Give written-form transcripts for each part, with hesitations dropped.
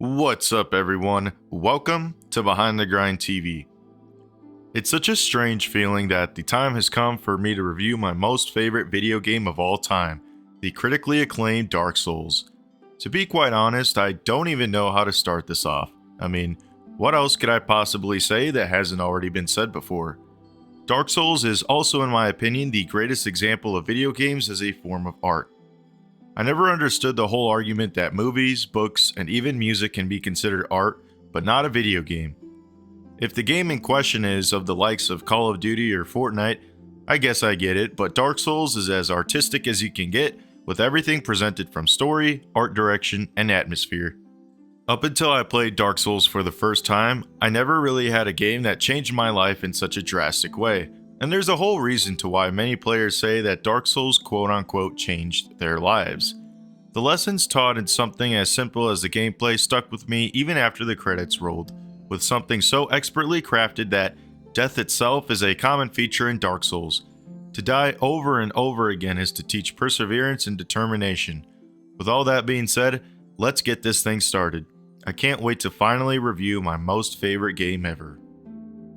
What's up, everyone? Welcome to Behind the Grind TV. It's such a strange feeling that the time has come for me to review my most favorite video game of all time, the critically acclaimed Dark Souls. To be quite honest, I don't even know how to start this off. I mean, what else could I possibly say that hasn't already been said before? Dark Souls is also, in my opinion, the greatest example of video games as a form of art. I never understood the whole argument that movies, books, and even music can be considered art, but not a video game. If the game in question is of the likes of Call of Duty or Fortnite, I guess I get it, but Dark Souls is as artistic as you can get, with everything presented from story, art direction, and atmosphere. Up until I played Dark Souls for the first time, I never really had a game that changed my life in such a drastic way. And there's a whole reason to why many players say that Dark Souls quote-unquote changed their lives. The lessons taught in something as simple as the gameplay stuck with me even after the credits rolled, with something so expertly crafted that death itself is a common feature in Dark Souls. To die over and over again is to teach perseverance and determination. With all that being said, let's get this thing started. I can't wait to finally review my most favorite game ever.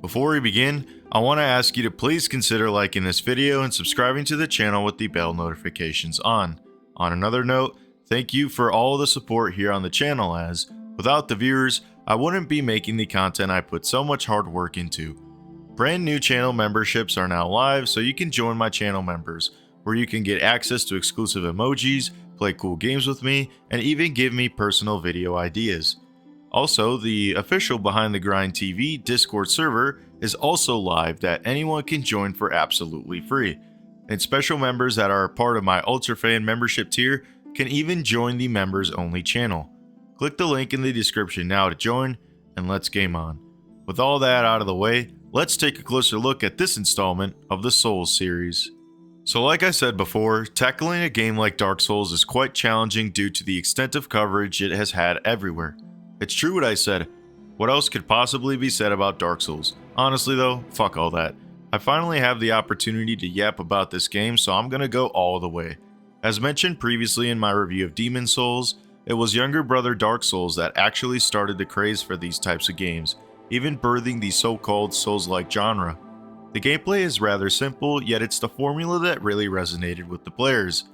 Before we begin, I want to ask you to please consider liking this video and subscribing to the channel with the bell notifications on. On another note, thank you for all the support here on the channel, as without the viewers, I wouldn't be making the content I put so much hard work into. Brand new channel memberships are now live, so you can join my channel members, where you can get access to exclusive emojis, play cool games with me, and even give me personal video ideas. Also, the official Behind the Grind TV Discord server is also live that anyone can join for absolutely free. And special members that are a part of my Ultra Fan membership tier can even join the members only channel. Click the link in the description now to join, and let's game on. With all that out of the way, let's take a closer look at this installment of the Souls series. So like I said before, tackling a game like Dark Souls is quite challenging due to the extent of coverage it has had everywhere. It's true what I said. What else could possibly be said about Dark Souls? Honestly though, fuck all that. I finally have the opportunity to yap about this game, so I'm gonna go all the way. As mentioned previously in my review of Demon Souls, it was younger brother Dark Souls that actually started the craze for these types of games, even birthing the so-called Souls-like genre. The gameplay is rather simple, yet it's the formula that really resonated with the players.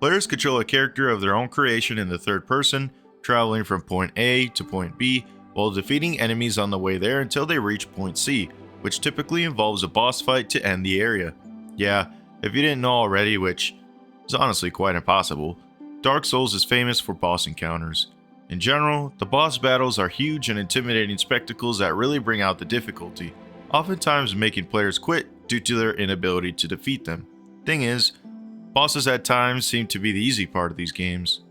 Players control a character of their own creation in the third person, traveling from point A to point B, while defeating enemies on the way there until they reach point C, which typically involves a boss fight to end the area. Yeah, if you didn't know already, which is honestly quite impossible, Dark Souls is famous for boss encounters. In general, the boss battles are huge and intimidating spectacles that really bring out the difficulty, oftentimes making players quit due to their inability to defeat them. Thing is, bosses at times seem to be the easy part of these games.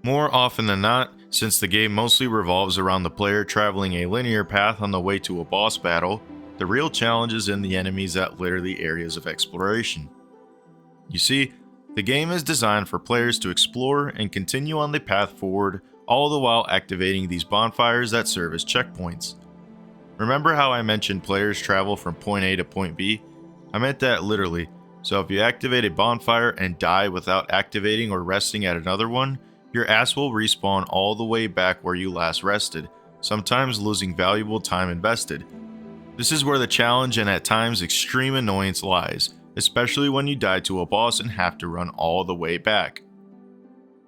More often than not, since the game mostly revolves around the player traveling a linear path on the way to a boss battle, the real challenge is in the enemies at literally areas of exploration. You see, the game is designed for players to explore and continue on the path forward, all the while activating these bonfires that serve as checkpoints. Remember how I mentioned players travel from point A to point B? I meant that literally, so if you activate a bonfire and die without activating or resting at another one, your ass will respawn all the way back where you last rested, sometimes losing valuable time invested. This is where the challenge and at times extreme annoyance lies, especially when you die to a boss and have to run all the way back.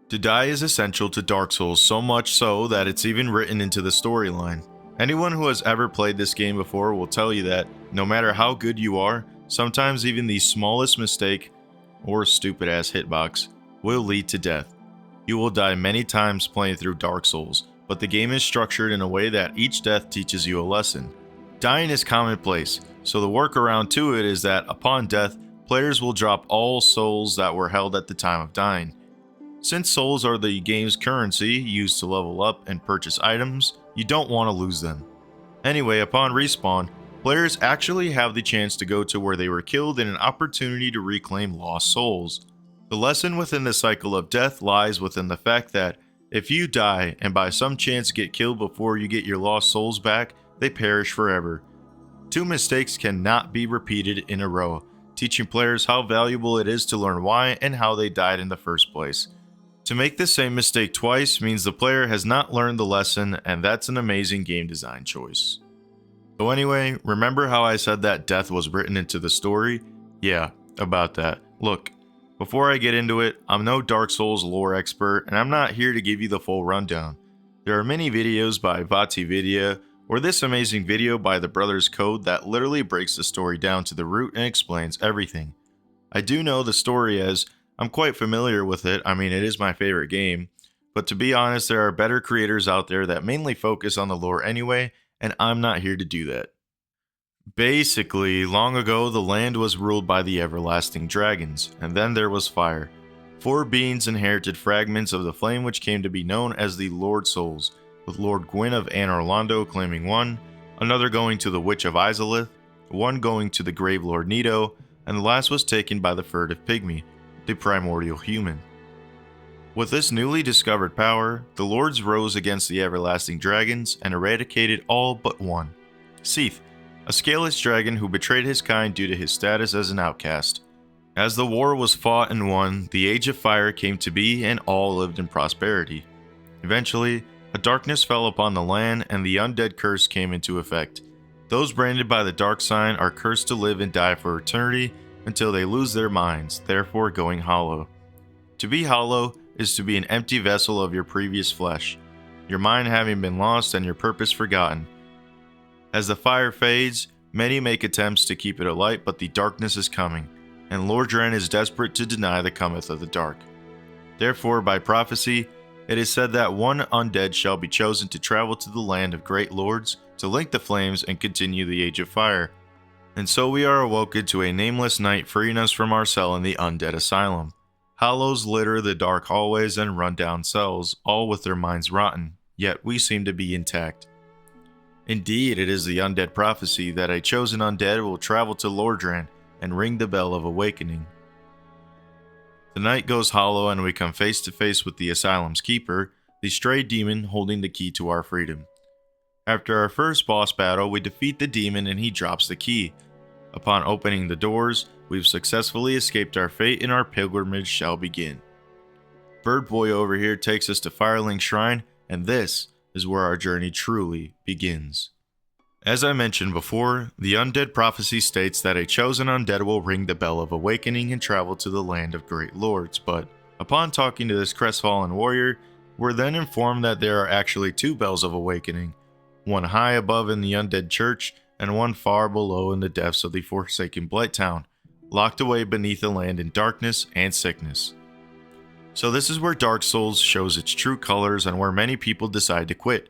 To die is essential to Dark Souls, so much so that it's even written into the storyline. Anyone who has ever played this game before will tell you that no matter how good you are, sometimes even the smallest mistake or stupid ass hitbox will lead to death. You will die many times playing through Dark Souls, but the game is structured in a way that each death teaches you a lesson. Dying is commonplace, so the workaround to it is that upon death, players will drop all souls that were held at the time of dying. Since souls are the game's currency used to level up and purchase items, you don't want to lose them. Anyway, upon respawn, players actually have the chance to go to where they were killed and an opportunity to reclaim lost souls. The lesson within the cycle of death lies within the fact that if you die and by some chance get killed before you get your lost souls back, they perish forever. Two mistakes cannot be repeated in a row, teaching players how valuable it is to learn why and how they died in the first place. To make the same mistake twice means the player has not learned the lesson, and that's an amazing game design choice. So anyway, remember how I said that death was written into the story? Yeah, about that. Look, before I get into it, I'm no Dark Souls lore expert, and I'm not here to give you the full rundown. There are many videos by VatiVidya, or this amazing video by the Brothers Code that literally breaks the story down to the root and explains everything. I do know the story as I'm quite familiar with it, I mean it is my favorite game, but to be honest there are better creators out there that mainly focus on the lore anyway, and I'm not here to do that. Basically, long ago the land was ruled by the everlasting dragons, and then there was fire. 4 beings inherited fragments of the flame which came to be known as the Lord Souls, with Lord Gwyn of Anor Londo claiming one, another going to the Witch of Izalith, one going to the Grave Lord Nito, and the last was taken by the furtive pygmy, the primordial human. With this newly discovered power, the lords rose against the everlasting dragons and eradicated all but one, Seath, a scaleless dragon who betrayed his kind due to his status as an outcast. As the war was fought and won, the Age of Fire came to be and all lived in prosperity. Eventually, a darkness fell upon the land and the undead curse came into effect. Those branded by the dark sign are cursed to live and die for eternity until they lose their minds, therefore going hollow. To be hollow is to be an empty vessel of your previous flesh, your mind having been lost and your purpose forgotten. As the fire fades, many make attempts to keep it alight, but the darkness is coming, and Lord Dren is desperate to deny the cometh of the dark. Therefore, by prophecy, it is said that one undead shall be chosen to travel to the land of great lords, to link the flames and continue the Age of Fire. And so we are awoken to a nameless night freeing us from our cell in the undead asylum. Hollows litter the dark hallways and run-down cells, all with their minds rotten, yet we seem to be intact. Indeed, it is the undead prophecy that a chosen undead will travel to Lord Dren and ring the bell of awakening. The night goes hollow and we come face to face with the asylum's keeper, the stray demon holding the key to our freedom. After our first boss battle, we defeat the demon and he drops the key. Upon opening the doors, we've successfully escaped our fate and our pilgrimage shall begin. Bird Boy over here takes us to Firelink Shrine, and this is where our journey truly begins. As I mentioned before, the undead prophecy states that a chosen undead will ring the bell of awakening and travel to the land of great lords, but upon talking to this crestfallen warrior, we're then informed that there are actually 2 bells of awakening, one high above in the undead church and one far below in the depths of the forsaken Blight Town, locked away beneath the land in darkness and sickness. So this is where Dark Souls shows its true colors and where many people decide to quit.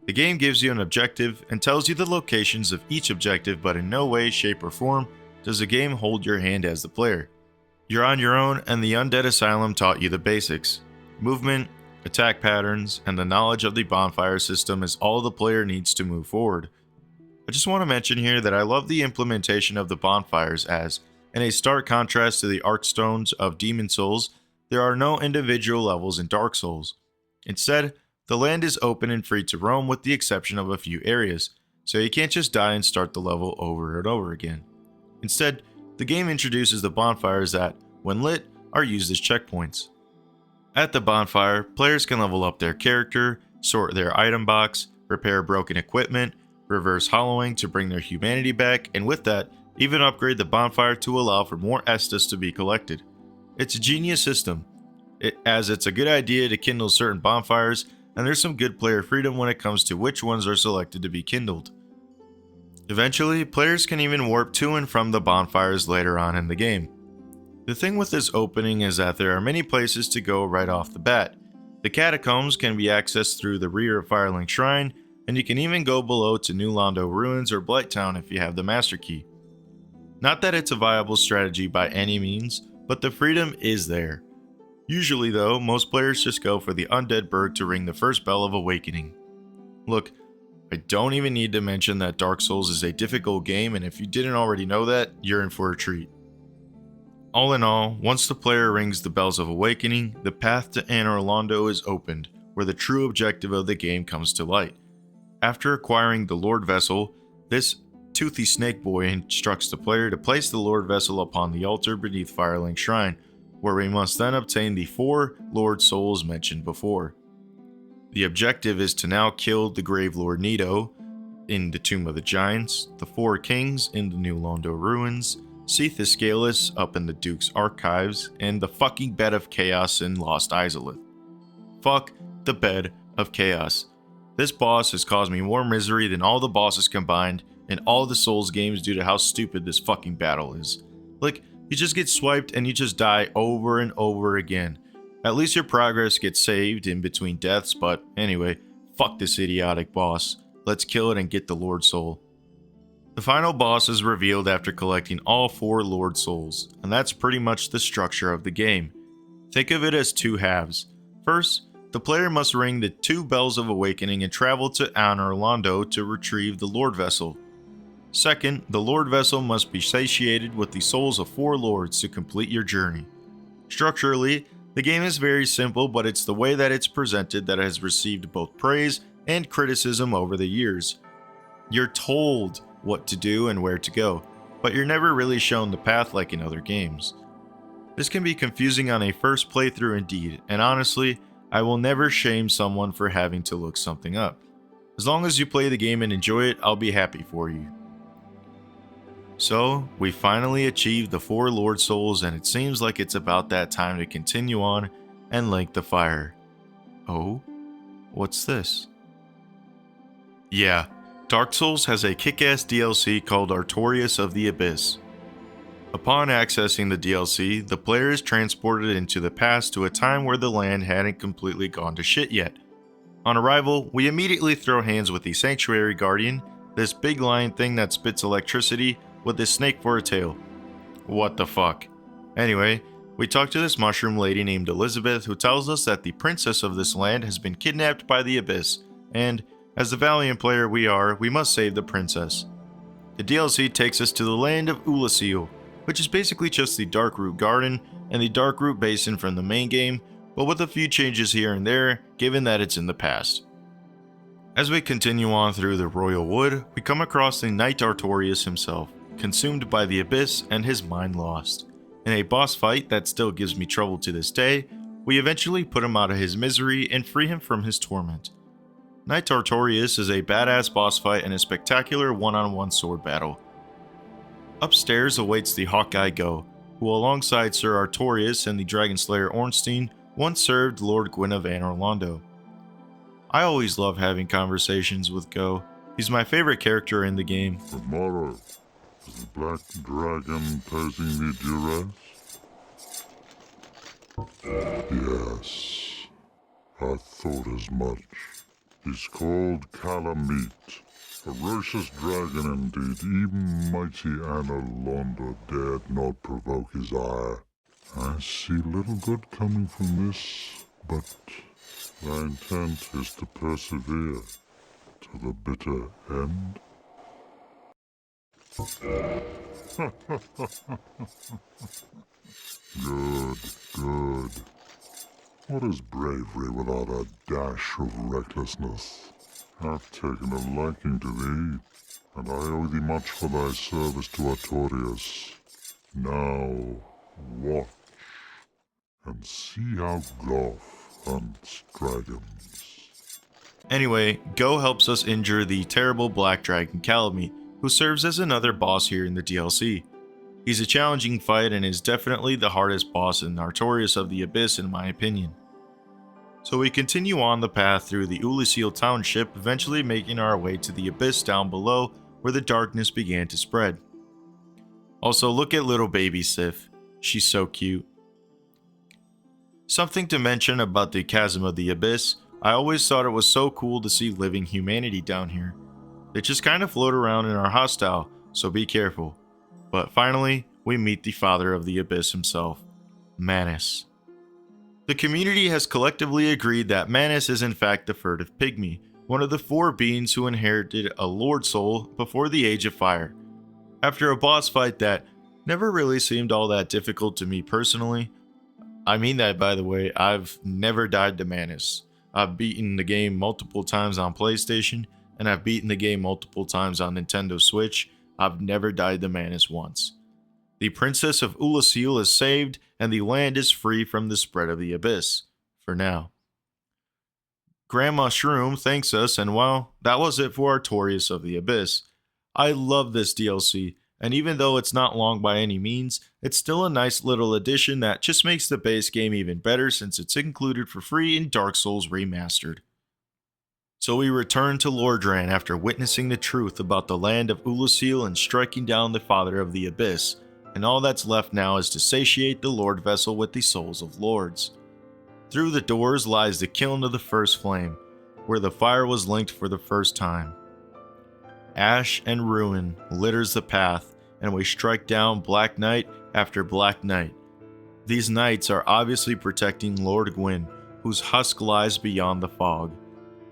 The game gives you an objective and tells you the locations of each objective, but in no way, shape, or form does the game hold your hand as the player. You're on your own, and the Undead Asylum taught you the basics. Movement, attack patterns, and the knowledge of the bonfire system is all the player needs to move forward. I just want to mention here that I love the implementation of the bonfires as, in a stark contrast to the Archstones of Demon Souls, there are no individual levels in Dark Souls. Instead, the land is open and free to roam with the exception of a few areas, so you can't just die and start the level over and over again. Instead, the game introduces the bonfires that, when lit, are used as checkpoints. At the bonfire, players can level up their character, sort their item box, repair broken equipment, reverse hollowing to bring their humanity back, and with that, even upgrade the bonfire to allow for more Estus to be collected. It's a genius system, as it's a good idea to kindle certain bonfires, and there's some good player freedom when it comes to which ones are selected to be kindled. Eventually, players can even warp to and from the bonfires later on in the game. The thing with this opening is that there are many places to go right off the bat. The catacombs can be accessed through the rear of Firelink Shrine, and you can even go below to New Londo Ruins or Blight Town if you have the Master Key. Not that it's a viable strategy by any means, but the freedom is there. Usually though, most players just go for the Undead Berg to ring the first bell of awakening. Look, I don't even need to mention that Dark Souls is a difficult game, and if you didn't already know that, you're in for a treat. All in all, once the player rings the bells of awakening, the path to Anor Londo is opened, where the true objective of the game comes to light. After acquiring the Lord Vessel, this toothy snake boy instructs the player to place the Lord Vessel upon the altar beneath Firelink Shrine, where we must then obtain the 4 Lord Souls mentioned before. The objective is to now kill the Grave Lord Nito in the Tomb of the Giants, the 4 Kings in the New Londo Ruins, Seath Iscalus up in the Duke's Archives, and the fucking Bed of Chaos in Lost Izalith. Fuck the Bed of Chaos. This boss has caused me more misery than all the bosses combined in all the Souls games due to how stupid this fucking battle is. Like, you just get swiped and you just die over and over again. At least your progress gets saved in between deaths, but anyway, fuck this idiotic boss. Let's kill it and get the Lord Soul. The final boss is revealed after collecting all 4 Lord Souls, and that's pretty much the structure of the game. Think of it as 2 halves. First, the player must ring the 2 Bells of Awakening and travel to Anor Londo to retrieve the Lord Vessel. Second, the Lord Vessel must be satiated with the souls of 4 lords to complete your journey. Structurally, the game is very simple, but it's the way that it's presented that has received both praise and criticism over the years. You're told what to do and where to go, but you're never really shown the path like in other games. This can be confusing on a first playthrough indeed, and honestly, I will never shame someone for having to look something up. As long as you play the game and enjoy it, I'll be happy for you. So, we finally achieved the 4 Lord Souls, and it seems like it's about that time to continue on and light the fire. Oh? What's this? Yeah, Dark Souls has a kick-ass DLC called Artorias of the Abyss. Upon accessing the DLC, the player is transported into the past to a time where the land hadn't completely gone to shit yet. On arrival, we immediately throw hands with the Sanctuary Guardian, this big lion thing that spits electricity with this snake for a tail. What the fuck? Anyway, we talk to this mushroom lady named Elizabeth who tells us that the princess of this land has been kidnapped by the Abyss, and as the valiant player we are, we must save the princess. The DLC takes us to the land of Ulasil, which is basically just the Darkroot Garden and the Darkroot Basin from the main game, but with a few changes here and there, given that it's in the past. As we continue on through the Royal Wood, we come across the Knight Artorias himself, consumed by the Abyss and his mind lost. In a boss fight that still gives me trouble to this day, we eventually put him out of his misery and free him from his torment. Knight Artorias is a badass boss fight and a spectacular one-on-one sword battle. Upstairs awaits the Hawkeye Go, who alongside Sir Artorias and the Dragon Slayer Ornstein once served Lord Gwyn of Anor Londo. I always love having conversations with Go. He's my favorite character in the game. Tomorrow, is the black dragon posing me duress? Yes, I thought as much. He's called Calamite, ferocious dragon indeed. Even mighty Anor Londo dared not provoke his ire. I see little good coming from this, but thy intent is to persevere to the bitter end. Good, good. What is bravery without a dash of recklessness? I've taken a liking to thee, and I owe thee much for thy service to Artorias. Now, watch, and see how Goth hunts dragons. Anyway, Go helps us injure the terrible black dragon Calamite, who serves as another boss here in the DLC. He's a challenging fight and is definitely the hardest boss in Artorias of the Abyss in my opinion. So we continue on the path through the Ulasil township, eventually making our way to the Abyss down below where the darkness began to spread. Also, look at little baby Sif. She's so cute. Something to mention about the Chasm of the Abyss, I always thought it was so cool to see living humanity down here. They just kind of float around and are hostile, so be careful. But finally, we meet the father of the Abyss himself, Manus. The community has collectively agreed that Manus is in fact the furtive pygmy, one of the 4 beings who inherited a Lord Soul before the Age of Fire. After a boss fight that never really seemed all that difficult to me personally, I mean that by the way, I've never died to Manus. I've beaten the game multiple times on PlayStation, and I've beaten the game multiple times on Nintendo Switch. I've never died to Manus once. The Princess of Ulasil is saved, and the land is free from the spread of the abyss. For now. Grandma Shroom thanks us, and well, that was it for Artorias of the Abyss. I love this DLC, and even though it's not long by any means, it's still a nice little addition that just makes the base game even better since it's included for free in Dark Souls Remastered. So we return to Lordran after witnessing the truth about the land of Ulusil and striking down the Father of the Abyss, and all that's left now is to satiate the Lord Vessel with the souls of Lords. Through the doors lies the kiln of the first flame, where the fire was linked for the first time. Ash and ruin litters the path, and we strike down Black Knight after Black Knight. These knights are obviously protecting Lord Gwyn, whose husk lies beyond the fog.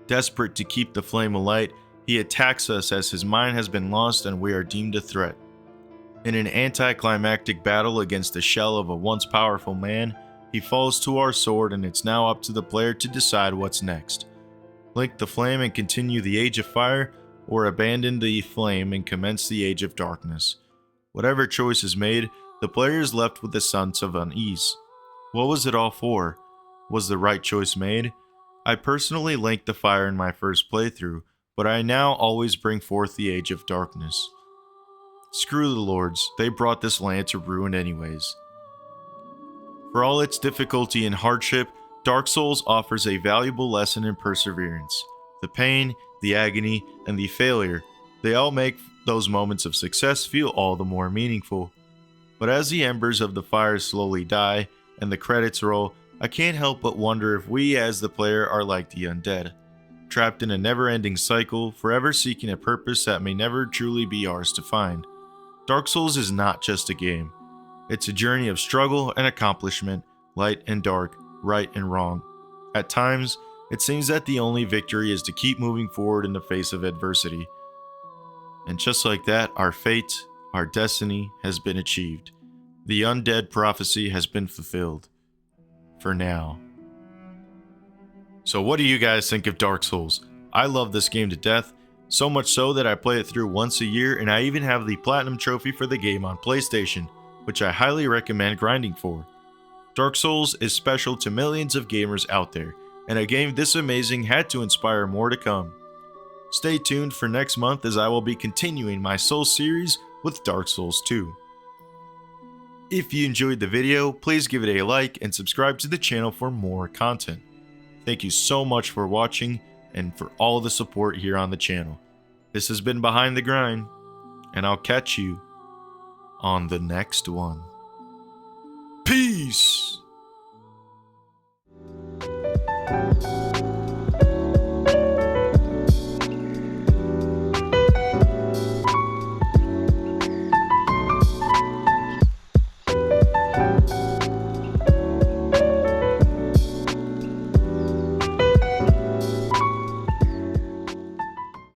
Desperate to keep the flame alight, he attacks us as his mind has been lost and we are deemed a threat. In an anticlimactic battle against the shell of a once powerful man, he falls to our sword, and it's now up to the player to decide what's next. Link the flame and continue the Age of Fire, or abandon the flame and commence the Age of Darkness. Whatever choice is made, the player is left with a sense of unease. What was it all for? Was the right choice made? I personally linked the fire in my first playthrough, but I now always bring forth the Age of Darkness. Screw the Lords, they brought this land to ruin anyways. For all its difficulty and hardship, Dark Souls offers a valuable lesson in perseverance. The pain, the agony, and the failure, they all make those moments of success feel all the more meaningful. But as the embers of the fire slowly die, and the credits roll, I can't help but wonder if we as the player are like the undead, trapped in a never-ending cycle, forever seeking a purpose that may never truly be ours to find. Dark Souls is not just a game. It's a journey of struggle and accomplishment, light and dark, right and wrong. At times, it seems that the only victory is to keep moving forward in the face of adversity. And just like that, our fate, our destiny, has been achieved. The undead prophecy has been fulfilled. For now. So what do you guys think of Dark Souls? I love this game to death, so much so that I play it through once a year, and I even have the Platinum Trophy for the game on PlayStation, which I highly recommend grinding for. Dark Souls is special to millions of gamers out there, and a game this amazing had to inspire more to come. Stay tuned for next month as I will be continuing my Souls series with Dark Souls 2. If you enjoyed the video, please give it a like and subscribe to the channel for more content. Thank you so much for watching and for all the support here on the channel. This has been Behind the Grind, and I'll catch you on the next one. Peace!